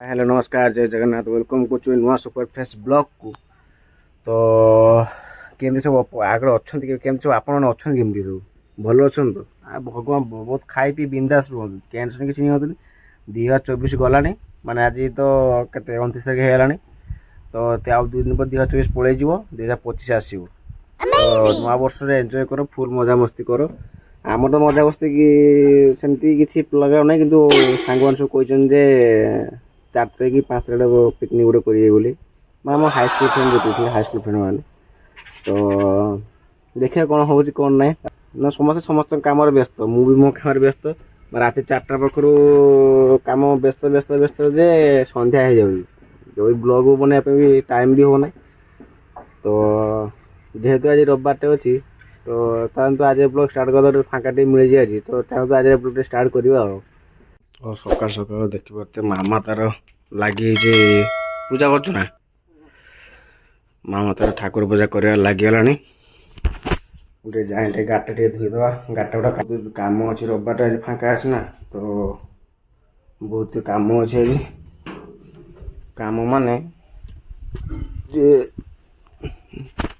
Hello नमस्कार जय Jagannath welcome କରୁଛୁ ନୂଆ ସୁପର ଫ୍ରେଶ ବ୍ଲଗକୁ। ତ କେମିତି ସବୁ ଆଗରେ ଅଛନ୍ତି କେମିତି ସବୁ ଆପଣମାନେ ଅଛନ୍ତି କେମିତି ସବୁ ଭଲ ଅଛନ୍ତି ତ? ଭଗବାନ ବହୁତ ଖାଇ ପିଇ ବିନ୍ଦାସ ରୁହନ୍ତୁ, ଟେନସନ୍ କିଛି ନିଅନ୍ତୁନି। 2024 ଗଲାଣି, ମାନେ ଆଜି ତ କେତେ 29 ତାରିଖ ହେଇଗଲାଣି। ତ ଆଉ 2 ଦିନ ପରେ 2024 ପଳେଇଯିବ, 2025 ଆସିବ। ତ ନୂଆ ବର୍ଷରେ ଏନ୍ଜୟ କର, ଫୁଲ୍ ମଜାମସ୍ତି କର। ଆମର ତ ମଜାମସ୍ତି କି ସେମିତି କିଛି ଲଗାଉ ନାହିଁ, କିନ୍ତୁ ସାଙ୍ଗମାନେ ସବୁ କହିଛନ୍ତି ଯେ 4 ତାରିଖ 5 ତାରିଖ ପିକନିକ୍ ଗୋଟେ କରିବେ ବୋଲି, ମାନେ ଆମ ହାଇସ୍କୁଲ୍ ଫ୍ରେଣ୍ଡ ଯେତିକି ଥିଲେ ହାଇସ୍କୁଲ୍ ଫ୍ରେଣ୍ଡ ମାନେ। ତ ଦେଖିବା କ'ଣ ହେଉଛି କ'ଣ ନାହିଁ ନା, ସମସ୍ତେ ସମସ୍ତଙ୍କ କାମରେ ବ୍ୟସ୍ତ, ମୁଁ ବି ମୋ କାମରେ ବ୍ୟସ୍ତ। ରାତି 4ଟା ପାଖରୁ କାମ ବ୍ୟସ୍ତ ବ୍ୟସ୍ତ ବ୍ୟସ୍ତ ଯେ ସନ୍ଧ୍ୟା ହେଇଯାଉଛି, ଯେଉଁ ବ୍ଲଗ୍ ବନେଇବା ପାଇଁ ବି ଟାଇମ୍ ବି ହେଉନାହିଁ। ତ ଯେହେତୁ ଆଜି ରବିବାରଟେ ଅଛି, ତ ଚାଲନ୍ତୁ ଆଜି ବ୍ଲଗ୍ ଷ୍ଟାର୍ଟ କରିବା, ଫାଙ୍କା ଟିକେ ମିଳିଛି ଆଜି, ତ ଚାଲନ୍ତୁ ଆଜି ବ୍ଲଗ୍ଟେ ଷ୍ଟାର୍ଟ କରିବା ଆଉ। ସକାଳୁ ସକାଳୁ ଦେଖିପାରୁଥିବେ ମାମା ତାର ଲାଗିଯାଇଛି, ପୂଜା କରୁଛୁ ନା, ମାମା ତାର ଠାକୁର ପୂଜା କରିବାରେ ଲାଗିଗଲାଣି। ଗୋଟେ ଯାଏ ଟିକେ ଗାଟା ଟିକେ ଧୋଇଦେବା, ଗାଟା ଗୋଟେ କାମ ଅଛି, ରବିବାରଟା ଆଜି ଫାଙ୍କା ଅଛି ନା, ତ ବହୁତ କାମ ଅଛି ଆଜି। କାମ ମାନେ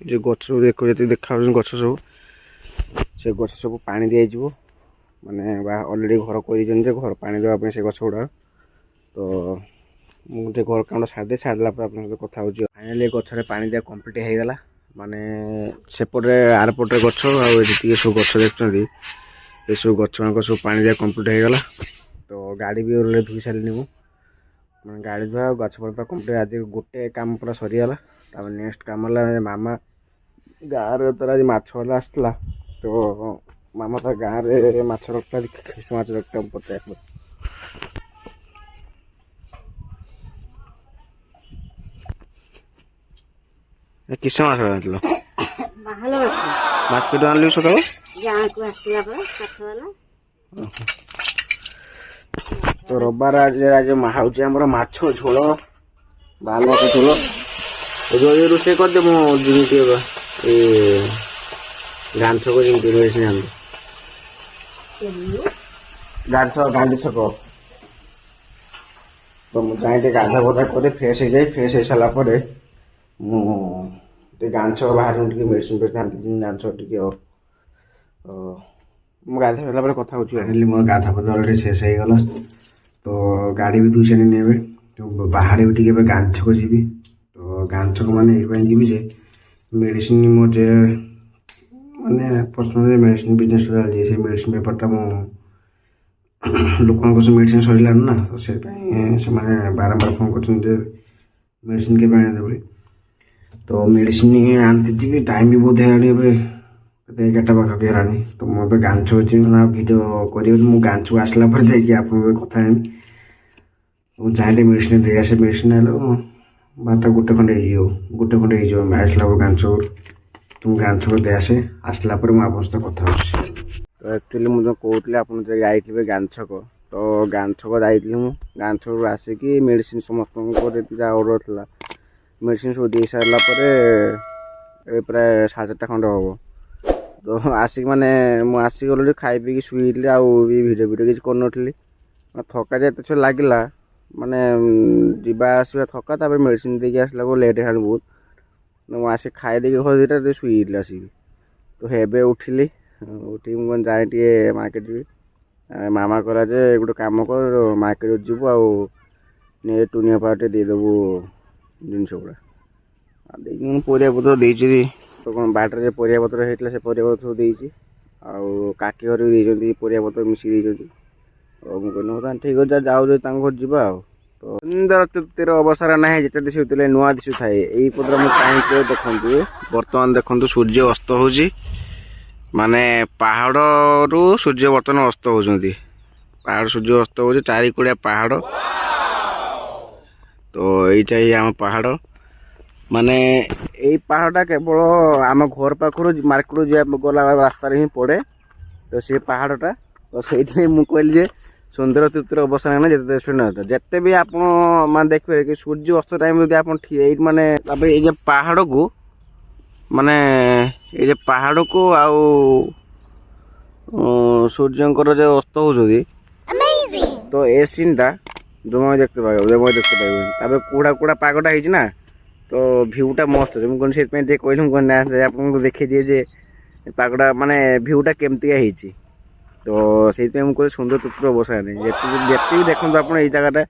ଯେ ଗଛ ସବୁ ଯେତିକି ଦେଖାଯାଉଛି ଗଛ ସବୁ, ସେ ଗଛ ସବୁ ପାଣି ଦିଆଯିବ। ମାନେ ଅଲରେଡ଼ି ଘର କରିଦେଇଛନ୍ତି ଯେ ଘର ପାଣି ଦେବା ପାଇଁ ସେ ଗଛ ଗୁଡ଼ା। ତ ମୁଁ ଟିକେ ଘର କାମ ସାରିଲା ପରେ ଆପଣଙ୍କ ସହିତ କଥା ହେଉଛି। ଫାଇନାଲି ଗଛରେ ପାଣି ଦିଆ କମ୍ପ୍ଲିଟ୍ ହେଇଗଲା। ମାନେ ସେପଟେ ଆରପଟେ ଗଛ ଆଉ ଯେତିକି ସବୁ ଗଛ ଦେଖୁଛନ୍ତି, ଏସବୁ ଗଛମାନଙ୍କ ସବୁ ପାଣି ଦିଆ କମ୍ପ୍ଲିଟ୍ ହେଇଗଲା। ତ ଗାଡ଼ି ବି ଅଲରେଡ଼ି ଧୋଇ ସାରିଲିନି ମୁଁ, ମାନେ ଗାଡ଼ି ଧୋଆ ଆଉ ଗଛ ପତ୍ର କମ୍ପ୍ଲିଟ୍। ଆଜି ଗୋଟେ କାମ ପୁରା ସରିଗଲା। ତାପରେ ନେକ୍ସଟ କାମ ହେଲା, ମାମା ଗାଁରେ ତାର ଆଜି ମାଛ ହେଲା ଆସିଥିଲା, ତ ମାମା ତାର ଗାଁରେ ମାଛ ରଖିଥିଲା, ଖ୍ରୀଷ୍ଟ ମାଛ ରଖିଥିଲା ପଚାରିଥିଲା। କିସ ମାଛ ଆଣିଥିଲ? ମାଛ କେତେ ଆଣିଲି ସକାଳୁ? ତ ରବିବାର ଆଜି ହେଉଛି ଆମର ମାଛ ଝୋଳ, ବାଲ ମାଛ ଝୋଳ। ରୋଷେଇ କରିଦେ, ମୁଁ ଯେମିତି ଏ ଗାନ୍ଧି ଛକ ଯେମିତି ମେଡ଼ିସିନ ଆଣିଲି, ଗାନ୍ଧି ଛକ। ତ ମୁଁ ଯାଇ ଟିକେ ଗାଧା ଫଧା କରି ଫ୍ରେଶ ହେଇଯାଏ, ଫ୍ରେଶ ହେଇସାରିଲା ପରେ ମୁଁ ଟିକେ ଗାନ୍ଧି ଛକ ବାହାରେ ଟିକେ ମେଡ଼ିସିନ ଫେଡ଼ିସିନ ଆଣିଥିଲି, ଗାନ୍ଧି ଛକ ଟିକେ। ଆଉ ମୁଁ ଗାଧୋଇ ସାରିଲା ପରେ କଥା ହେଉଛି। ଆଣିଲି, ମୋର ଗାଧା ଫଧା ଟିକେ ଶେଷ ହେଇଗଲା, ତ ଗାଡ଼ି ବି ଧୋଇ ସାରିଲିନି। ଏବେ ବାହାରେ ବି ଟିକେ ଏବେ ଗାନ୍ଧି ଛକ ଯିବି। ତ ଗାନ୍ଧି ଛକ ମାନେ ଏଇଥିପାଇଁ ଯିବି ଯେ ମେଡ଼ିସିନ ମୋ ଯେ ମାନେ ପର୍ସନାଲ ମେଡ଼ିସିନ ବିଜନେସ୍ ଚାଲିଛି, ସେ ମେଡ଼ିସିନ ବେପାରଟା ମୁଁ ଲୋକଙ୍କ ସବୁ ମେଡ଼ିସିନ ସରିଲାଣି ନା, ତ ସେଥିପାଇଁ ସେମାନେ ବାରମ୍ବାର ଫୋନ୍ କରୁଛନ୍ତି ଯେ ମେଡ଼ିସିନ କେବେ ଆଣିଦେବେ ବୋଲି। ତ ମେଡ଼ିସିନ ଆଣିତେ ଯିବି, ଟାଇମ୍ ବି ବହୁତ ହେଲାଣି, ଏବେ 11ଟା ପାଖାପାଖି ହେଲାଣି। ତ ମୁଁ ଏବେ ଗାନ୍ଧି ଛକ ଯିବି, ନା ଭିଡ଼ିଓ କରିବି। ମୁଁ ଗାନ୍ଧି ଛକ ଆସିଲା ପରେ ଯାଇକି ଆପଣଙ୍କ କଥା ହେବି। ମୁଁ ଚାହିଁଲେ ମେଡ଼ିସିନ ଦେଇ ଆସେ, ମେଡ଼ିସିନ ହେଲେ ଭାତ ଗୋଟେ ଖଣ୍ଡେ ହେଇଯିବ ଆସିଲା ପରେ ଗାନ୍ଧି ଛକରୁ। ତ ମୁଁ ଗାନ୍ଧି ଛକ ଦେଇ ଆସେ, ଆସିଲା ପରେ ମୁଁ ଆପଣଙ୍କ ସହିତ କଥା ହେଉଛି। ତ ଆକ୍ଚୁଆଲି ମୁଁ ଯେଉଁ କହୁଥିଲି, ଆପଣ ଯଦି ଯାଇଥିବେ ଗାନ୍ଧି ଛକ, ତ ଗାନ୍ଧି ଛକ ଯାଇଥିଲି ମୁଁ। ଗାନ୍ଧି ଛକରୁ ଆସିକି ମେଡ଼ିସିନ ସମସ୍ତଙ୍କର ଯାହା ଅର୍ଡ଼ର ଥିଲା ମେଡ଼ିସିନ ସବୁ ଦେଇ ସାରିଲା ପରେ ଏବେ ପ୍ରାୟ 4:30 ଖଣ୍ଡେ ହେବ। ତ ଆସିକି ମାନେ ମୁଁ ଆସିକି ଅଲରେଡ଼ି ଖାଇ ପିଇକି ଶୋଇଥିଲି, ଆଉ ବି ଭିଡ଼ିଓ କିଛି କରିନଥିଲି। ଥକା ଯେ ଏତେ ଛୁଆ ଲାଗିଲା, ମାନେ ଯିବା ଆସିବା ଥକା, ତାପରେ ମେଡ଼ିସିନ ଦେଇକି ଆସିଲା ପରେ ଲେଟ୍ ହେଲାଣି ବହୁତ। ମୁଁ ଆସିକି ଖାଇ ଦେଇକି ଘର ଦୁଇଟା ଶୋଇଥିଲି ଆସିକି। ତ ଏବେ ଉଠିଲି, ଉଠିକି ମୁଁ ଯାଏ ଟିକେ ମାର୍କେଟ ଯିବି। ମାମା କହିଲା ଯେ ଗୋଟେ କାମ କର, ମାର୍କେଟ ଯିବୁ ଆଉ ଟୁନିଆ ପାହା ଟିକେ ଦେଇଦେବୁ ଜିନିଷ ଗୁଡ଼ା। ଦେଇକି ମୁଁ ପରିବା ପତ୍ର ଦେଇଛି, ତ କ'ଣ ବାଟରେ ଯେ ପରିବା ପତ୍ର ହେଇଥିଲା ସେ ପରିବା ପତ୍ର ସବୁ ଦେଇଛି। ଆଉ କାକି ଘର ବି ଦେଇଛନ୍ତି, ପରିବା ପତ୍ର ମିଶିକି ଦେଇଛନ୍ତି। ଆଉ ମୁଁ କହିଲି ହଉ ତାହେଲେ ଠିକ୍ ଅଛି, ଯାଉଛି ତାଙ୍କ ଘର ଯିବା ଆଉ। ତ ସୁନ୍ଦର ତୃପ୍ତିର ଅବସର ନାହିଁ, ଯେତେ ଦିଶୁଥିଲେ ନୂଆ ଦିଶୁଥାଏ। ଏଇପଟରେ ମୁଁ କାହିଁକି ଦେଖନ୍ତୁ, ବର୍ତ୍ତମାନ ଦେଖନ୍ତୁ ସୂର୍ଯ୍ୟ ଅସ୍ତ ହେଉଛି, ମାନେ ପାହାଡ଼ରୁ ସୂର୍ଯ୍ୟ ବର୍ତ୍ତମାନ ଅସ୍ତ ହେଉଛନ୍ତି। ପାହାଡ଼ ସୂର୍ଯ୍ୟ ଅସ୍ତ ହେଉଛି, ଚାରିକୋଣିଆ ପାହାଡ଼। ତ ଏଇଟା ହିଁ ଆମ ପାହାଡ଼। ମାନେ ଏଇ ପାହାଡ଼ଟା କେବଳ ଆମ ଘର ପାଖରୁ ମାର୍କେଟକୁ ଯିବା ଗଲା ରାସ୍ତାରେ ହିଁ ପଡ଼େ। ତ ସେ ପାହାଡ଼ଟା, ତ ସେଇଥିପାଇଁ ମୁଁ କହିଲି ଯେ ସୁନ୍ଦର ତୃପ୍ତିର ଅବସର ନାହିଁ, ଯେତେ ବି ଆପଣ ମାନେ ଦେଖିପାରିବେ କି ସୂର୍ଯ୍ୟ ଅସ୍ତ ଟାଇମ୍ ଯଦି ଆପଣ ଏଇଠି ମାନେ, ତାପରେ ଏଇ ଯେ ପାହାଡ଼କୁ ମାନେ ଏଇ ଯେ ପାହାଡ଼କୁ ଆଉ ସୂର୍ଯ୍ୟଙ୍କର ଯେଉଁ ଅସ୍ତ ହେଉଛନ୍ତି, ତ ଏ ସିନ୍ଟା জমা দেখতে পাইব দেখতে পাইবেন তারপরে কুড়া কুড়া পাগটা হয়েছে না তো ভিউটা মস্ত আছে ମୁଁ ସେଥିପାଇଁ ଟିକେ କହିଲି ମୁଁ ନା ଆପଣଙ୍କୁ ଦେଖେଇ ଦିଏ ଯେ ପାଗଟା ମାନେ ଭିଉଟା କେମିତିକା ହେଇଛି ତ ସେଇଥିପାଇଁ ମୁଁ କହିଲି ସୁନ୍ଦର ତୃପ୍ତିର ଅବସାଦ ନାହିଁ ଯେତିକି ଦେଖନ୍ତୁ ଆପଣ ଏଇ ଜାଗାଟା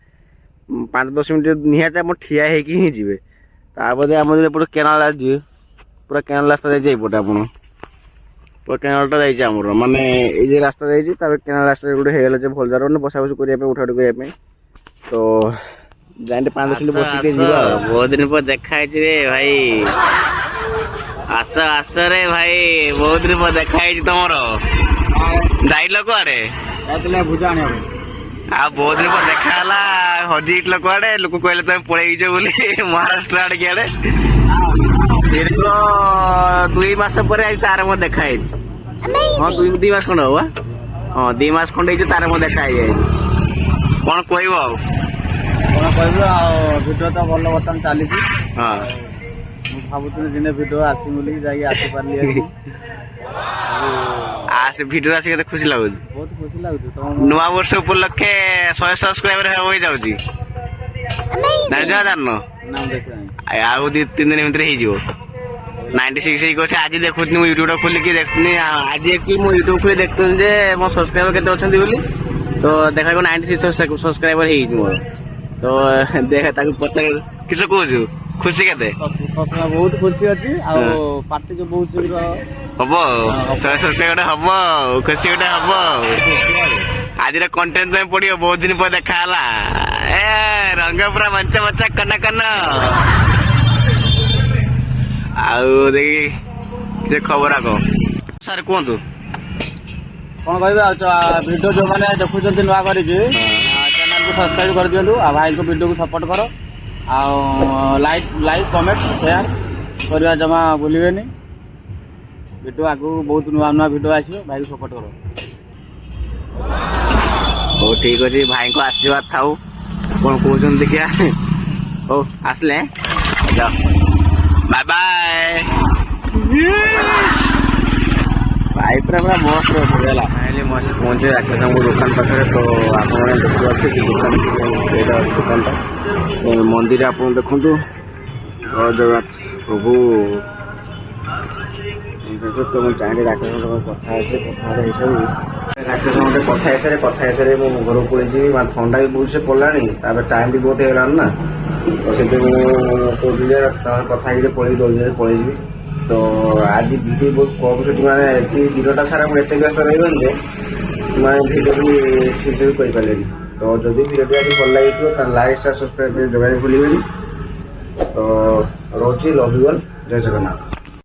5-10 ମିନିଟ୍ ନିହାତି ଆପଣ ଠିଆ ହେଇକି ହିଁ ଯିବେ ତାପରେ ଆମର ଏପଟେ କେନାଲ ଯିବେ ପୁରା କେନାଲ ରାସ୍ତା ଯାଇଛି ଏଇପଟେ ଆପଣ ପୁରା କେନାଲଟା ଯାଇଛି ଆମର ମାନେ ଏଇ ଯେ ରାସ୍ତା ଯାଇଛି ତାପରେ କେନାଲ ରାସ୍ତାରେ ଗୋଟେ ହେଇଗଲା ଯେ ଭଲ ଜାଗା ମାନେ ବସାବସି କରିବା ପାଇଁ ଉଠାଉଠି କରିବା ପାଇଁ ତ ଯାଇଁଟେ 5-10 ମିନିଟ୍ ବସିକି ଯିବା ବହୁତ ଦିନ ପରେ ଦେଖା ହେଇଛି ରେ ଭାଇ ଆସ ରେ ଭାଇ ବହୁତ ଦିନ ପରେ ଦେଖା ହେଇଛି ତମର ଯାଇଲ କୁଆଡେ ଯାଇଥିଲେ ଭୁଜା ଆଣିବା ପାଇଁ ଆଉ ବହୁତ ଦିନ ପରେ ଦେଖା ହେଲା ହଜିଯାଇଥିଲ କୁଆଡେ ଲୋକ କହିଲେ ତମେ ପଳେଇଛ ବୋଲି ମହାରାଷ୍ଟ୍ର ଆଡେ କିଆଡେ ଦୀର୍ଘ 2 ମାସ ପରେ ଆଜି ତାର ମୋ ଦେଖା ହେଇଛି ହଁ 2 ମାସ ଖଣ୍ଡେ ହବ ହଁ 2 ମାସ ଖଣ୍ଡେ ହେଇଛି ତାର ମୋ ଦେଖା ହେଇଯାଇଛି କଣ କହିବ ଆଉ କଣ କହିବୁ ଆଉ ଭିଡ଼ିଓ ତ ଭଲ ବର୍ତ୍ତମାନ ଚାଲିଛି ହଁ ମୁଁ ଭାବୁଥିଲି ଦିନେ ଭିଡ଼ିଓ ଆସିବି ବୋଲି ଯାଇକି ଆସିପାରିଲି ସେ ଭିଡ଼ିଓ ଆସିକି କେତେ ଖୁସି ଲାଗୁଛି ବହୁତ ଖୁସି ଲାଗୁଛି ନୂଆ ବର୍ଷ ଉପଲକ୍ଷେ 100 ସବସ୍କ୍ରାଇବର ହେଇଯାଉଛି ଜାଣିନ ଆଉ 2-3 ଦିନ ଭିତରେ ହେଇଯିବ 96 ହେଇକି ଅଛି ଆଜି ଦେଖୁଥିଲି ମୁଁ ୟୁଟ୍ୟୁବଟା ଖୋଲିକି ଦେଖୁଥିଲି ଆଜି ଆକ୍ଚୁଆଲି ମୁଁ ୟୁଟ୍ୟୁବ ଖୋଲି ଦେଖୁଥିଲି ଯେ ମୋ ସବସ୍କ୍ରାଇବର କେତେ ଅଛନ୍ତି ବୋଲି ତ ଦେଖାକୁ 96 ସବସ୍କ୍ରାଇବର ହେଇଛି ମୋର ତ ଦେଖ ତାକୁ ପଚାରେ କିସ କହୁଛୁ ଖୁସି କେତେ ବହୁତ ଖୁସି ଅଛି ଆଉ ପାର୍ଟିକୁ ବହୁତ ଶୀଘ୍ର ହବ 100 ସବସ୍କ୍ରାଇବର ହବ ଖୁସି ଗୋଟେ ହବ ଆଜିର କଣ୍ଟେଣ୍ଟ ପାଇଁ ପଡିବ ବହୁତ ଦିନ ପରେ ଦେଖା ହେଲା ଏ ରଙ୍ଗ ପୁରା ମଞ୍ଚ ମଞ୍ଚା କନ କନ ଆଉ ଦେଖି କିଛି ଖବର ଆଗ ସାର୍ କୁହନ୍ତୁ କଣ କହିବି ଆଉ ଭିଡ଼ିଓ ଯୋଉମାନେ ଦେଖୁଛନ୍ତି ନୂଆ କରିକି ଚ୍ୟାନେଲକୁ ସବସ୍କ୍ରାଇବ କରିଦିଅନ୍ତୁ ଆଉ ଭାଇଙ୍କ ଭିଡ଼ିଓକୁ ସପୋର୍ଟ କର ଆଉ ଲାଇକ୍ କମେଣ୍ଟ ସେୟାର କରିବା ଜମା ଭୁଲିବେନି ଭିଡ଼ିଓ ଆଗକୁ ବହୁତ ନୂଆ ନୂଆ ଭିଡ଼ିଓ ଆସିବ ଭାଇକୁ ସପୋର୍ଟ କର ହଉ ଠିକ ଅଛି ଭାଇଙ୍କ ଆଶୀର୍ବାଦ ଥାଉ କଣ କହୁଛନ୍ତି ଦେଖିଆ ହଉ ଆସିଲେ ବାଏ ବାଏ ଭାଇ ପୁରା ମସ୍ତ ଅଛି ହେଲା फाइनली मस्त पहुंचे राकेश दुकान पाखे तो आप देखुचे कि दुकान एटा दुकानटा मंदिर आप देखु जगन्नाथ प्रभु तो मुझे चाहिए राकेश कथा राकेश कथा सारे मुझे घर को पड़े ठंडा भी बहुत से पड़ा टाइम भी बहुत होगा ना तो से मुझे कथा पड़े जल्दी पड़े तो आज भिडियो बहुत कम से मैंने दिनटा सारा मुझे व्यस्त रही मैं भिडियो भी ठीक से भी कर तो जदि भिडियो आज भल लगी लाइक सब्सक्राइब जगह भूल तो रोची लव यू ऑल जय जगन्नाथ।